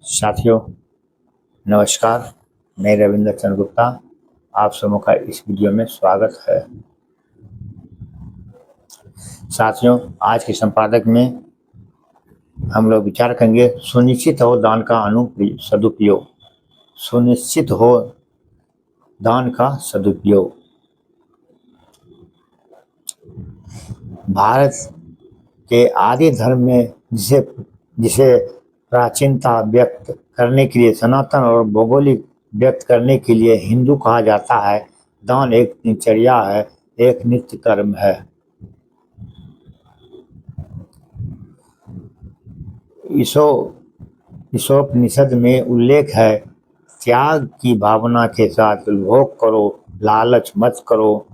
साथियों, नमस्कार। मैं रविंद्र चंद्र गुप्ता, आप सबों का इस वीडियो में स्वागत है। साथियों, आज के संपादक में हम लोग विचार करेंगे सुनिश्चित हो दान का सदुपयोग। सुनिश्चित हो दान का सदुपयोग। भारत के आदि धर्म में जिसे जिसे प्राचीनता व्यक्त करने के लिए, सनातन और भौगोलिक व्यक्त करने के लिए हिंदू कहा जाता है, दान एक दिनचर्या है, एक नित्य कर्म है। ईशोपनिषद में उल्लेख है, त्याग की भावना के साथ भोग करो, लालच मत करो।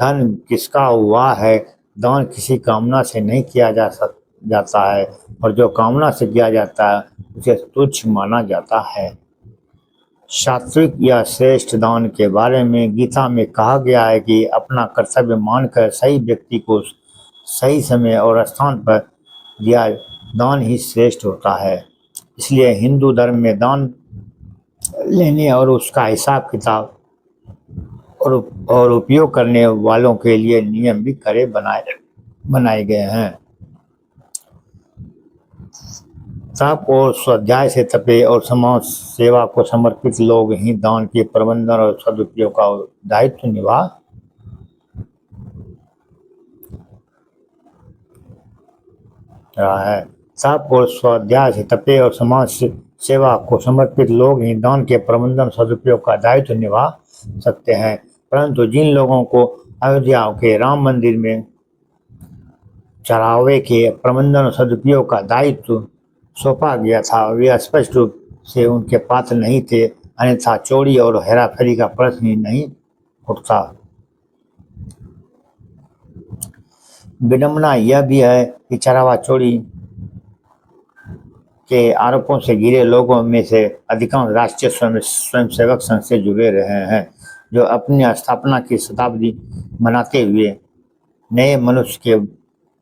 धन किसका हुआ है, दान किसी कामना से नहीं किया जाता है, और जो कामना से किया जाता है उसे तुच्छ माना जाता है। सात्विक या श्रेष्ठ दान के बारे में गीता में कहा गया है कि अपना कर्तव्य मानकर सही व्यक्ति को सही समय और स्थान पर दिया दान ही श्रेष्ठ होता है। इसलिए हिंदू धर्म में दान लेने और उसका हिसाब किताब और उपयोग करने वालों के लिए नियम भी कड़े बनाए गए हैं। तप और स्वाध्याय से तपे और समाज सेवा को समर्पित लोग ही दान के प्रबंधन और सदुपयोग का दायित्व निभा रहा है। तप और स्वाध्याय से तपे और समाज सेवा को समर्पित लोग ही दान के प्रबंधन सदुपयोग का दायित्व निभा सकते हैं। परंतु जिन लोगों को अयोध्या के राम मंदिर में चढ़ावे के प्रबंधन और सदुपयोग का दायित्व सौंपा गया था, वे स्पष्ट रूप से उनके पात्र नहीं थे, अन्यथा चोरी और हेराफेरी का प्रश्न ही नहीं उठता। विडंबना यह भी है कि चढ़ावा चोरी के आरोपों से घिरे लोगों में से अधिकांश राष्ट्रीय स्वयंसेवक संघ से जुड़े रहे हैं, जो अपनी स्थापना की शताब्दी मनाते हुए नए मनुष्य के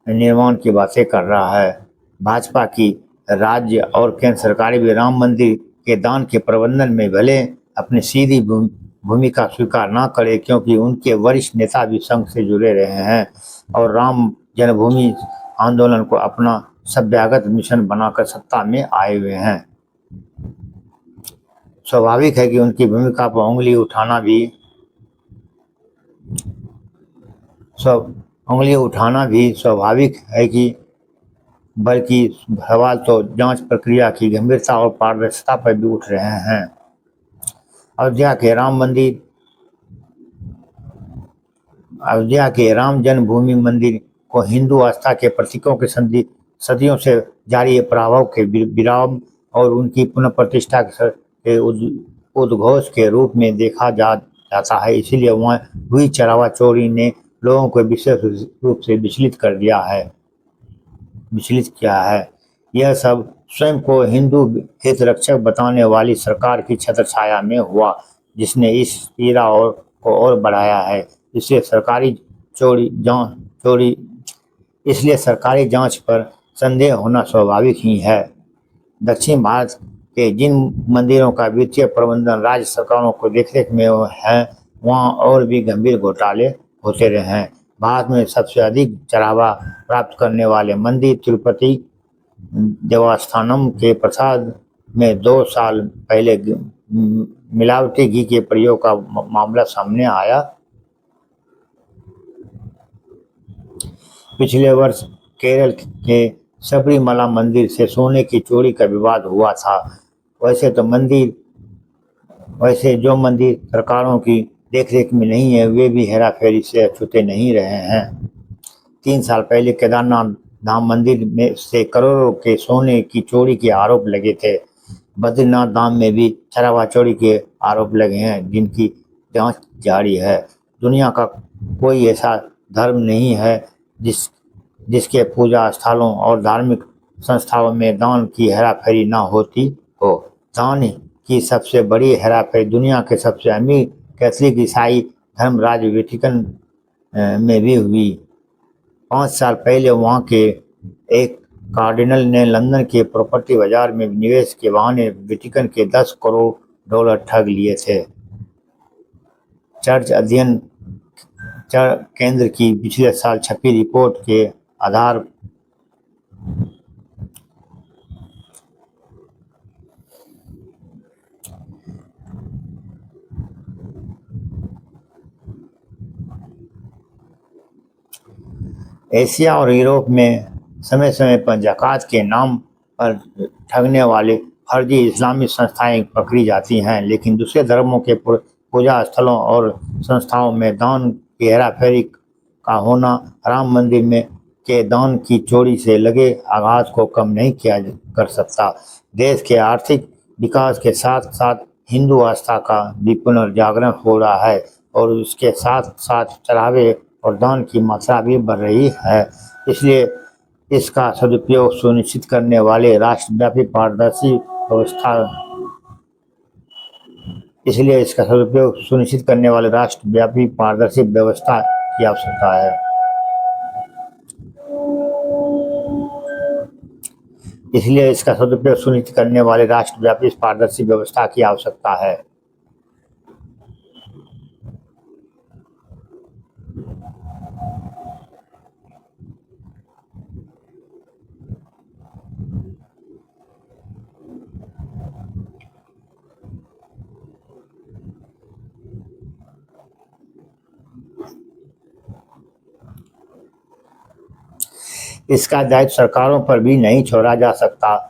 निर्माण की बातें कर रहा है। भाजपा की राज्य और केंद्र सरकारें भी राम मंदिर के दान के प्रबंधन में भले अपनी सीधी भूमिका स्वीकार न करें, क्योंकि उनके वरिष्ठ नेता भी संघ से जुड़े रहे हैं और राम जन्मभूमि आंदोलन को अपना सभ्यागत मिशन बनाकर सत्ता में आए हुए हैं। स्वाभाविक है कि उनकी भूमिका पर उंगली उठाना भी स्वाभाविक है कि बल्कि सवाल तो जांच प्रक्रिया की गंभीरता और पारदर्शिता पर भी उठ रहे हैं। अयोध्या के राम जन्मभूमि मंदिर को हिंदू आस्था के प्रतीकों के सदियों से जारी प्रभाव के विराम और उनकी पुनः प्रतिष्ठा के उद्घोष के रूप में देखा जाता है। इसीलिए वहाँ हुई चढ़ावा चोरी ने लोगों को विशेष रूप से विचलित किया है। यह सब स्वयं को हिंदू हित रक्षक बताने वाली सरकार की छत्रछाया में हुआ, जिसने इस पीड़ा को और बढ़ाया है। इसलिए सरकारी जांच पर संदेह होना स्वाभाविक ही है। दक्षिण भारत के जिन मंदिरों का वित्तीय प्रबंधन राज्य सरकारों को देखरेख में है, वहाँ और भी गंभीर घोटाले होते रहे हैं। भारत में सबसे अधिक चढ़ावा प्राप्त करने वाले मंदिर तिरुपति देवस्थानम के प्रसाद में 2 साल पहले मिलावटी घी के प्रयोग का मामला सामने आया। पिछले वर्ष केरल के सबरीमला मंदिर से सोने की चोरी का विवाद हुआ था। वैसे जो मंदिर सरकारों की देखरेख में नहीं है, वे भी हेराफेरी से अछूते नहीं रहे हैं। 3 साल पहले केदारनाथ धाम मंदिर में से करोड़ों के सोने की चोरी के आरोप लगे थे। बद्रीनाथ धाम में भी चढ़ावा चोरी के आरोप लगे हैं, जिनकी जांच जारी है। दुनिया का कोई ऐसा धर्म नहीं है जिसके पूजा स्थलों और धार्मिक संस्थाओं में दान की हेराफेरी न होती हो। दान की सबसे बड़ी हेराफेरी दुनिया के सबसे अमीर कैथोलिक ईसाई धर्म राज्य वेटिकन में भी हुई। 5 साल पहले वहाँ के एक कार्डिनल ने लंदन के प्रॉपर्टी बाजार में निवेश के बहाने वेटिकन के 10 करोड़ डॉलर ठग लिए थे। चर्च अध्ययन केंद्र की पिछले साल छपी रिपोर्ट के आधार एशिया और यूरोप में समय समय पर ज़कात के नाम पर ठगने वाले फर्जी इस्लामी संस्थाएं पकड़ी जाती हैं, लेकिन दूसरे धर्मों के पूजा स्थलों और संस्थाओं में दान की हेराफेरी का होना राम मंदिर में के दान की चोरी से लगे आघात को कम नहीं किया कर सकता। देश के आर्थिक विकास के साथ साथ हिंदू आस्था का भी पुनर्जागरण हो रहा है और उसके साथ साथ चढ़ावे और दान की मात्रा भी बढ़ रही है। इसलिए इसका सदुपयोग सुनिश्चित करने वाले राष्ट्रव्यापी पारदर्शी व्यवस्था इसलिए इसका सदुपयोग सुनिश्चित करने वाले राष्ट्रव्यापी पारदर्शी व्यवस्था की आवश्यकता है। इसलिए इसका सदुपयोग सुनिश्चित करने वाले राष्ट्रव्यापी पारदर्शी व्यवस्था की आवश्यकता है। इसका दायित्व सरकारों पर भी नहीं छोड़ा जा सकता।